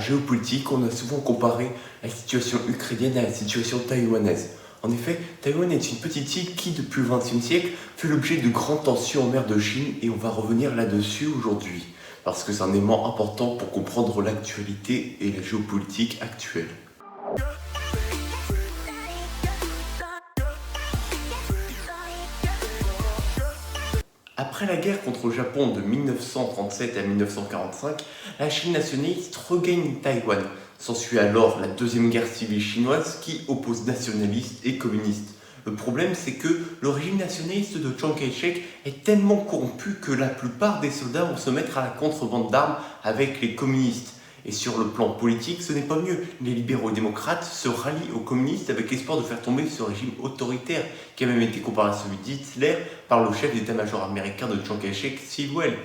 géopolitique, on a souvent comparé la situation ukrainienne à la situation taïwanaise. En effet, Taïwan est une petite île qui, depuis le XXe siècle, fait l'objet de grandes tensions en mer de Chine et on va revenir là-dessus aujourd'hui, parce que c'est un élément important pour comprendre l'actualité et la géopolitique actuelle. Après la guerre contre le Japon de 1937 à 1945, la Chine nationaliste regagne Taïwan. S'ensuit alors la deuxième guerre civile chinoise qui oppose nationalistes et communistes. Le problème, c'est que le régime nationaliste de Chiang Kai-shek est tellement corrompu que la plupart des soldats vont se mettre à la contrebande d'armes avec les communistes. Et sur le plan politique, ce n'est pas mieux. Les libéraux et démocrates se rallient aux communistes avec l'espoir de faire tomber ce régime autoritaire qui a même été comparé à celui d'Hitler par le chef d'état-major américain de Chiang Kai-shek, Stilwell.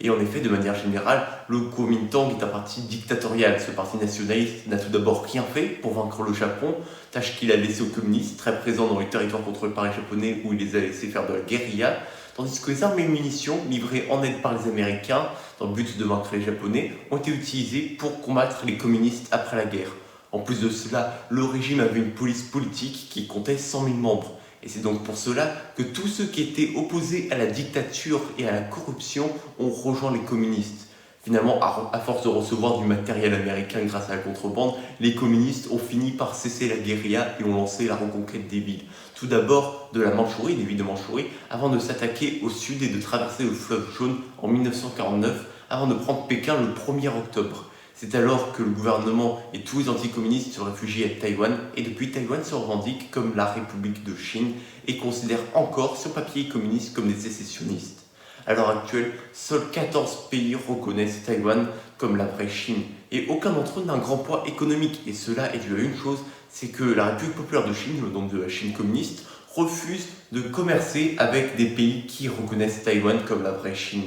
Et en effet, de manière générale, le Kuomintang est un parti dictatorial. Ce parti nationaliste n'a tout d'abord rien fait pour vaincre le Japon, tâche qu'il a laissée aux communistes, très présents dans les territoires contrôlés par les Japonais où il les a laissés faire de la guérilla, tandis que les armes et munitions livrées en aide par les Américains, dans le but de vaincre les Japonais, ont été utilisées pour combattre les communistes après la guerre. En plus de cela, le régime avait une police politique qui comptait 100 000 membres. Et c'est donc pour cela que tous ceux qui étaient opposés à la dictature et à la corruption ont rejoint les communistes. Finalement, à force de recevoir du matériel américain grâce à la contrebande, les communistes ont fini par cesser la guérilla et ont lancé la reconquête des villes. Tout d'abord de la Mandchourie, des villes de Mandchourie, avant de s'attaquer au sud et de traverser le fleuve jaune en 1949, avant de prendre Pékin le 1er octobre. C'est alors que le gouvernement et tous les anticommunistes se réfugient à Taïwan et depuis Taïwan se revendique comme la République de Chine et considère encore sur papier les communistes comme des sécessionnistes. À l'heure actuelle, seuls 14 pays reconnaissent Taïwan comme la vraie Chine et aucun d'entre eux n'a un grand poids économique et cela est dû à une chose, c'est que la République populaire de Chine, donc de la Chine communiste, refuse de commercer avec des pays qui reconnaissent Taïwan comme la vraie Chine.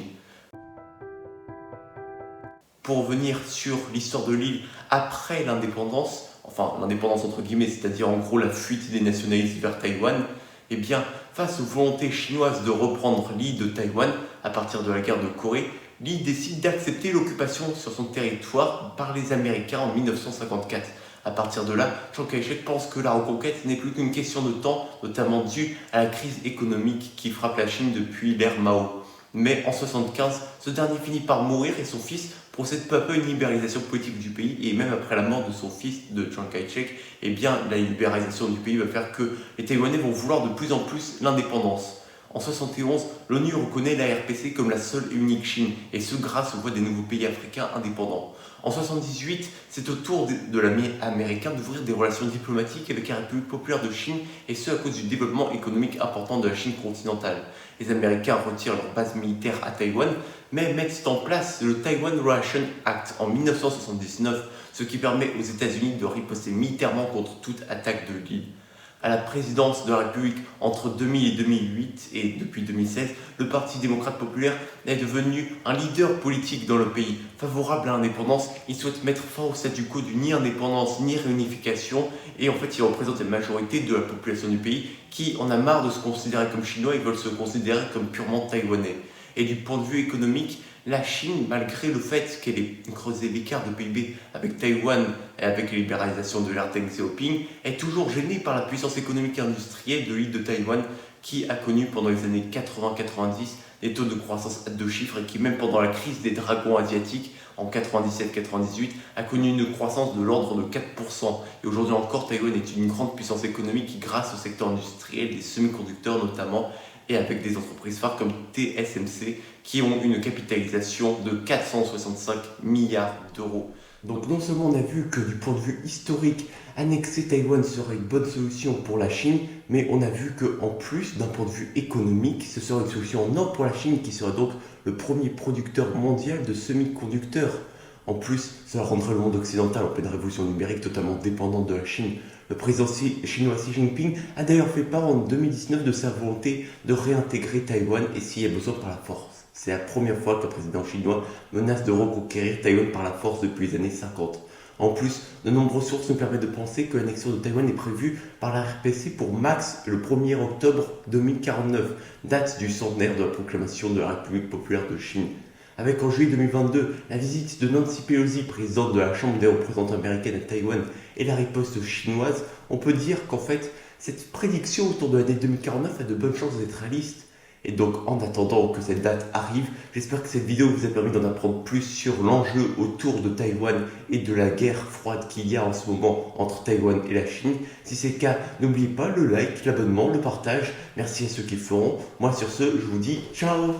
Pour revenir sur l'histoire de l'île après l'indépendance, enfin l'indépendance entre guillemets, c'est-à-dire en gros la fuite des nationalistes vers Taïwan, eh bien face aux volontés chinoises de reprendre l'île de Taïwan à partir de la guerre de Corée, l'île décide d'accepter l'occupation sur son territoire par les Américains en 1954. À partir de là, Chiang Kai-shek pense que la reconquête n'est plus qu'une question de temps, notamment due à la crise économique qui frappe la Chine depuis l'ère Mao. Mais en 1975, ce dernier finit par mourir et son fils procède peu à peu à une libéralisation politique du pays et même après la mort de son fils, de Chiang Kai-shek, eh bien la libéralisation du pays va faire que les Taïwanais vont vouloir de plus en plus l'indépendance. En 1971, l'ONU reconnaît la RPC comme la seule et unique Chine, et ce grâce au vote des nouveaux pays africains indépendants. En 1978, c'est au tour de l'armée américaine d'ouvrir des relations diplomatiques avec la République populaire de Chine, et ce à cause du développement économique important de la Chine continentale. Les Américains retirent leur base militaire à Taïwan, mais mettent en place le Taiwan Relation Act en 1979, ce qui permet aux États-Unis de riposter militairement contre toute attaque de l'île. À la présidence de la République entre 2000 et 2008 et depuis 2016, le Parti démocrate populaire est devenu un leader politique dans le pays. Favorable à l'indépendance, il souhaite mettre fin au statu quo du ni indépendance ni réunification et en fait il représente la majorité de la population du pays qui en a marre de se considérer comme chinois et veulent se considérer comme purement taïwanais. Et du point de vue économique, la Chine, malgré le fait qu'elle ait creusé l'écart de PIB avec Taïwan et avec la libéralisation de l'ère Deng Xiaoping, est toujours gênée par la puissance économique et industrielle de l'île de Taïwan qui a connu pendant les années 80-90 des taux de croissance à deux chiffres et qui, même pendant la crise des dragons asiatiques en 97-98, a connu une croissance de l'ordre de 4%. Et aujourd'hui encore, Taïwan est une grande puissance économique qui, grâce au secteur industriel, des semi-conducteurs notamment, et avec des entreprises phares comme TSMC qui ont une capitalisation de 465 milliards d'euros. Donc non seulement on a vu que du point de vue historique, annexer Taïwan serait une bonne solution pour la Chine, mais on a vu qu'en plus, d'un point de vue économique, ce serait une solution en or pour la Chine qui serait donc le premier producteur mondial de semi-conducteurs. En plus, ça rendrait le monde occidental en pleine révolution numérique totalement dépendant de la Chine. Le président chinois Xi Jinping a d'ailleurs fait part en 2019 de sa volonté de réintégrer Taïwan et s'il y a besoin par la force. C'est la première fois qu'un président chinois menace de reconquérir Taïwan par la force depuis les années 50. En plus, de nombreuses sources nous permettent de penser que l'annexion de Taïwan est prévue par la RPC pour max le 1er octobre 2049, date du centenaire de la proclamation de la République populaire de Chine. avec en juillet 2022 la visite de Nancy Pelosi, présidente de la Chambre des représentants américaine à Taïwan, et la riposte chinoise, on peut dire qu'en fait, cette prédiction autour de l'année 2049 a de bonnes chances d'être réaliste. Et donc, en attendant que cette date arrive, j'espère que cette vidéo vous a permis d'en apprendre plus sur l'enjeu autour de Taïwan et de la guerre froide qu'il y a en ce moment entre Taïwan et la Chine. Si c'est le cas, n'oubliez pas le like, l'abonnement, le partage. Merci à ceux qui le feront. Moi, sur ce, je vous dis ciao!